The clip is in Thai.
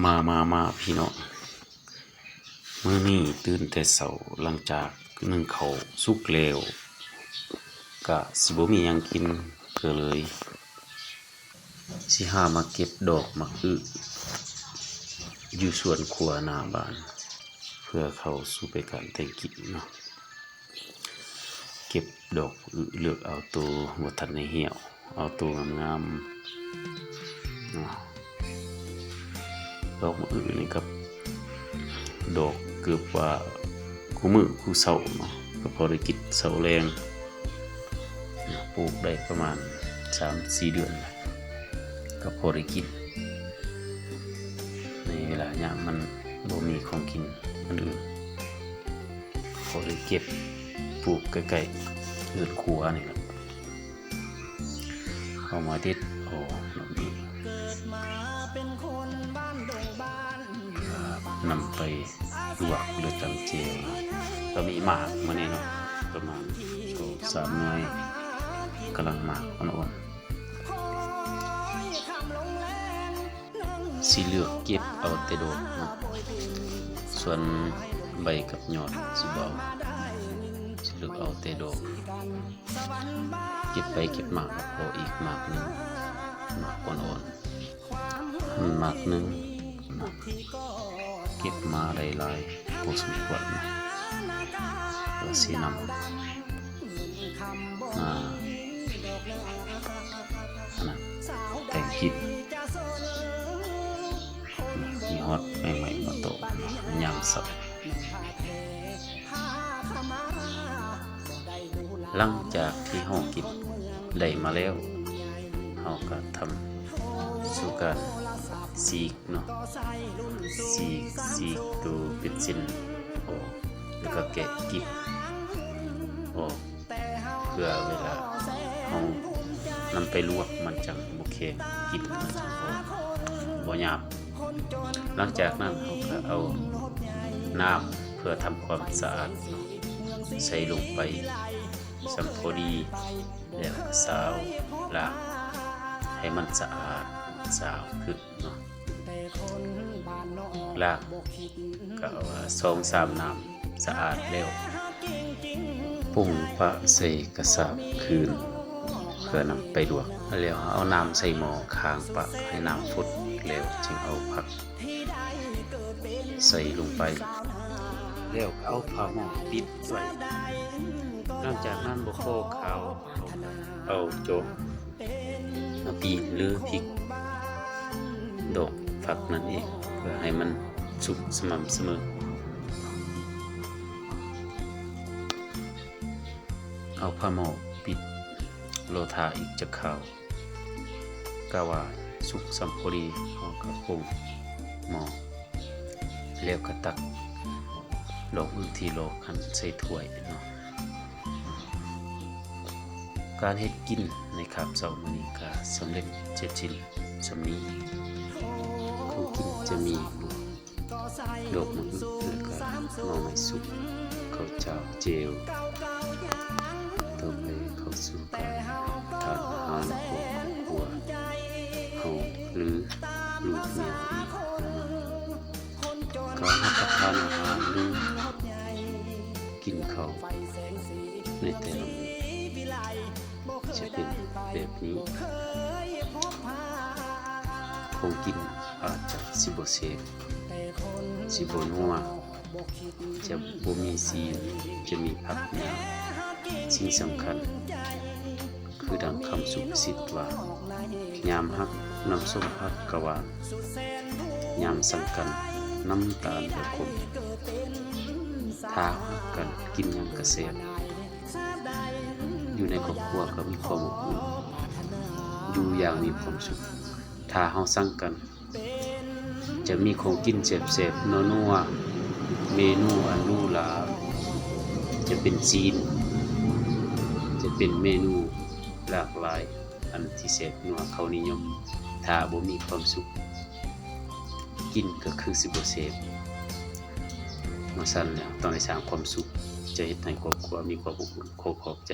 มาพี่น้องมื้อนี้ตื่นแต่เช้าหลังจากนึ่งข้าวสุกแล้วก็สิบ่มีหยังกินก็เลยสิหามาเก็บดอกมะอึอยู่สวนครัวหน้าบ้านเพื่อเข้าสู่ไปการแต่งกินเนาะเก็บดอกอึเลือกเอาตัวบ่ทันได้เหี่ยวเอาตัวงามๆเนาะดอกมะอึนี่กับดอกเกือบว่าคู่มื้อคู่เช้าเนาะก็พอได้กินเช้าแลงปลูกได้ประมาณ 3-4 เดือนก็พอได้กินในเวลายามมันบ่มีของกินอันอื่นพอได้เก็บปลูกใกล้ๆเรือนครัวนี่แหละเข้ามาเด็ดเอาดอกนี้นำไปลวกหรือตำเจียวก็มีหมากมาเนี่ยเนาะประมาณ3 หน่วยกำลังหมากอ่อนๆสีเหลือกเก็บเอาแต่ดอกเนาะส่วนใบกับยอดสิบ่เอาสิเหลือกเอาแต่ดอกเก็บไปเก็บมาก็พออีกหมากนึงหมากอ่อนๆหมากนึงเก็บมาหลายๆพอสมควรนะก็สินำแต่งกินมีฮอตใหม่ๆมาโตยามสับหลังจากที่เฮากินได้มาแล้วเฮาก็ทำสู่การสีกเนาะสีกตัวเป็นเส้นออกแล้วก็แกะกิบออกเพื่อเวลาเฮานำไปลวกมันจังบ่แข็งกินมันจังบ่หยาบหลังจากนั้นเฮาก็เอาน้ำเพื่อทำความสะอาดเนาะใส่ลงไปสัมพอดีแล้วสาวล้างให้มันสะอาดสาวขึ้นเนาะล้างก็เอา2-3 น้ำสะอาดแล้วปรุงปะใส่กระสอบคืนเพื่อนำไปลวกแล้วเอาน้ำใส่หม้อค้างปะให้น้ำฟุดแล้วจึงเอาผักใส่ลงไปแล้วเอาผ้าหม้อปิดไว้หลังจากนั้นบ่พอข้าวเอาโจ๊กมาปีนหรือพริกดอกผักนั่นเองเพื่อให้มันสุกสม่ำเสมอเอาผ้าหม้อปิดโลทาอีกจะข้าวกะว่าสุกสัมพอดีเฮาก็ปรุงหม้อแล้วก็ตักดอกอึที่โลคั่นใส่ถ้วยเนาะการเฮ็ดกินในคาบเช้ามื้อนี้ก็สำเร็จเสร็จสิ้นสำนี้ของกินจะมีดอกมะอึแล้วก็หน่อไม้สุกข้าวเจ้าเจลต่อไปเข้าสู่การทานอาหารของครอบครัวเฮาหรือลูกเมียอีกการรับประทานอาหารหรือกินข้าวในแต่ละมื้อจะเป็นแบบนี้ของกินอาจจะสิบ่แซ่บสิบ่นัวจะบ่มีสีจะมีผักหยังสิ่งสำคัญคือดังคำสุภาษิตว่ายามฮักน้ำส้มฮักกะหวานยามสังกันน้ำตาลกะขมถ้าฮักกันกินหยังกะแซ่บอยู่ในครอบครัวก็มีความอบอุ่นอยู่อย่างมีความสุขถ้าเฮาสังกันจะมีของกินแซ่บๆนัวๆเมนูอันหรูหราจะเป็นซีนจะเป็นเมนูหลากหลายอันที่แซ่บนัวเขานิยมถ้าบ่มีความสุขกินก็คือสิบ่แซ่บมาสั่นแล้วต้องได้สร้างความสุขจะเฮ็ดให้ครอบครัวมีความอบอุ่นขอบใจ